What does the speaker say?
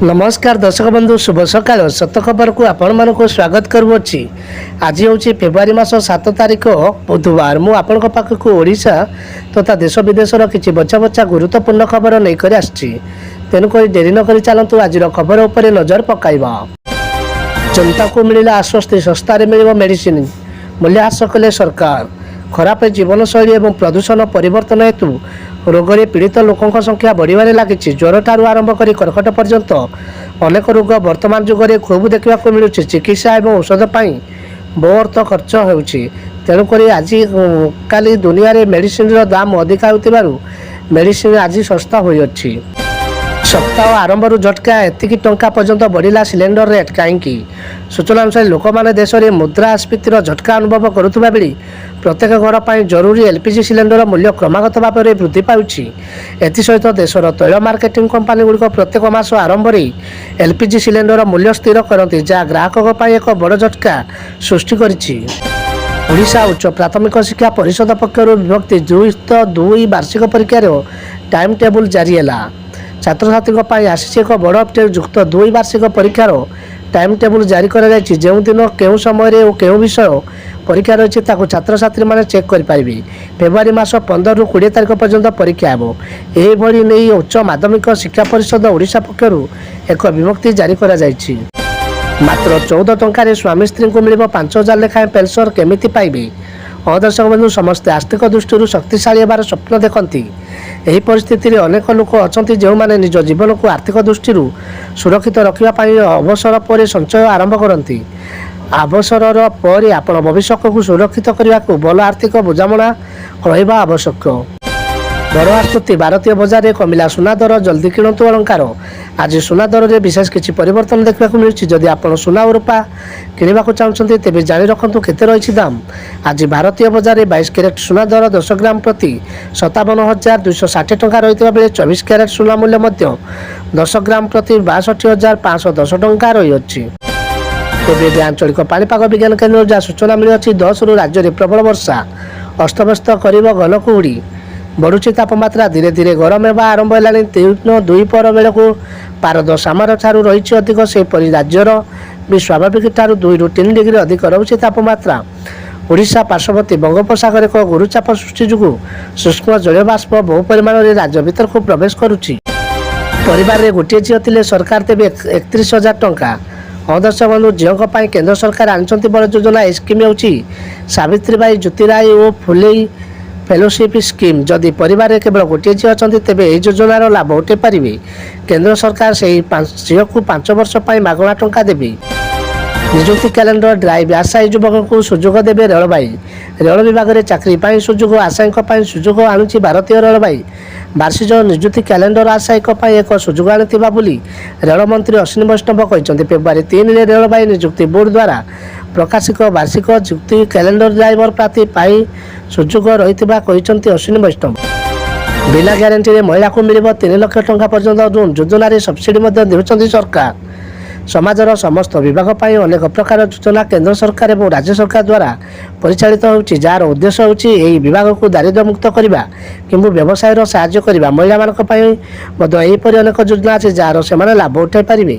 नमस्कार दर्शक बंधु शुभ सकाल सत खबर को आपण मानक स्वागत करुच्ची। आज हूँ फेब्रुआरी मास 7 तारिख बुधवार। मु आपण पाखक ओडिशा तथा देश विदेशर किसी बचा बचा गुरुत्वपूर्ण खबर नहीं कर आसछि। तेणुक डेरी नक चलतु आज खबर उपर नजर पकाइबा। जनता को मिला आश्वस्ति सस्तार मिल मेडिसिन मूल्य ह्रास कले सरकार। खराब जीवनशैली और प्रदूषण परिवर्तन हेतु रोगरे पीड़ित लोकों संख्या बढ़िबारे लागिछि। ज्वर ठारू आरंभ कर कर्कट पर्यंत अनेक रोग वर्तमान जुग में खूब देखा मिलूँ। चिकित्सा और औषध पर बहु अर्थ खर्च होउछि। तेणुक आज काली दुनिया रे मेडिसिन दाम अधिक होतिबारु मेडिसिन आज सस्ता होइछि। सप्ताह आरंभ झटका एतिकी टंका पर्यंत बढ़िला सिलेंडर रेट कहीं। सूचना अनुसार लोक मैंने देश में मुद्रास्फीतिर झटका अनुभव करुवा बेले प्रत्येक घर पर जरूरी एलपीजी सिलेंडर मूल्य क्रमागत भाव में वृद्धि पाउछि। एसत देशर तैल मार्केटिंग कंपानी गुड़िक प्रत्येक मास आरंभ में एलपीजी सिलेंडर मूल्य स्थिर करती, जहाँ ग्राहक एक बड़ झटका सृष्टि करिछि। ओडिशा उच्च प्राथमिक शिक्षा परिषद पक्षर विभक्ति 2 वार्षिक परीक्षार टाइम टेबुल जारी है। छात्र छात्री आसी एक बड़ अपडेट। युक्त 2 वार्षिक परीक्षार टाइम टेबुल जारी कर जो दिन केउं समय और केउं विषय परीक्षा रही छात्र छात्री मैंने चेक करेंगे। फेब्रुआरी मास 15 ରୁ 20 तारिख पर्यंत परीक्षा हो। यह उच्च माध्यमिक शिक्षा परिषद ओडिशा पक्षर एक विभक्ति जारी कर मात्र 14 टंकार स्वामी स्त्री को मिल 5000 लेखाएं पेंशन केमिति पाइबे। दर्शक बंधु समस्ते आर्थिक दृष्टि शक्तिशाली होबार स्वप्न देखती। यही परिस्थिति रे अनेक लोक अच्छा जो मैंने निज जीवन को आर्थिक दृष्टि सुरक्षित रखापी अवसर पर संचय आरंभ करती। अवसर पर आपण भविष्य को सुरक्षित करने को भल आर्थिक बुझामणा रहा आवश्यक। बड़ आस्तुति भारतीय बजार में कमिला सुना दर। जल्दी किणतु अलंकार। आज सुना दर में विशेष किसी परिवर्तन देखा मिलूँ। जदि आप सुना और रूपा किणवा चाहते तेज जाणी रखु केते रही दाम। आज भारतीय बजार में 22 कैरेट सुना दर 10 ग्राम प्रति 57,260 टंका रही बेले 24 कैरेट सुना मूल्य 10 ग्राम प्रति 62,510 टंका रही। तेज आंचलिक पाणीपाग विज्ञान केन्द्र जहाँ सूचना मिली 10 ରୁ राज्य में प्रबल वर्षा अस्तव्यस्त कर घनकुहुड़ी। बढ़ुची तापमात्रा धीरे धीरे गरम होगा आरंभ है। 2 पर बेलू पारद सामार ठारू रही अधिक। सेपरी राज्यर भी स्वाभाविक ठारू 2 ରୁ 3 डिग्री अधिक रही तापमात्रा। ओडिशा पार्श्ववर्ती बंगोपसागर एक गुरुचाप सृष्टि जो सूक्ष्म जलबाष्प बहु परिमाण में राज्य भीतर को प्रवेश करुच्ची। परिवार में गोटे झील थे सरकार देवे 31,000 टंका। दर्शक बंधु झीलों केन्द्र सरकार आनी बड़ योजना। यह स्कीम हूँ सावित्रीबाई ज्योतिराय और फुलेई फेलोशिप स्कीम। जदि परिवार में केवल गोटे झील अच्छा तेज यह योजनार लाभ उठाई पारे। केन्द्र सरकार से झील को 5 वर्ष मागणा टंका देवे। निजुक्ति कैलेंडर ड्राइव आशायी युवक को सुजोग देवे रेलबाई। रेल विभाग में चाकरी सुजोग आशायी सुजोग आणुची भारतीय रेलबाई। वार्षिक निजुक्ति कैलेंडर आशायी एक सुजोग आनीथिबा बोली रेल मंत्री अश्विनी वैष्णव कहते। फेब्रुआरी 3 ରେ रेलबाई निजुक्ति बोर्ड द्वारा प्रकाशित वार्षिक निजुक्ति कैलेंडर ड्राइवर प्राप्ति पाई सुजोग रही अश्विनी वैष्णव। बिना ग्यारंटी में महिला को मिल 3 लाख टंका पर्यंत योजन सब्सिडी देउछंती सरकार। समाजर समस्त विभाग पर अनेक प्रकार योजना केंद्र सरकार और राज्य सरकार द्वारा परिचालित होउछि, जार उद्देश्य होउछि एही विभाग को दारिद्र्य मुक्त करबा किंतु व्यवसाय साहाय्य करबा। महिला मानक पई मध्य एहीपरि अनेक योजना अछि जार सेमाने लाभ उठाई पारिबे।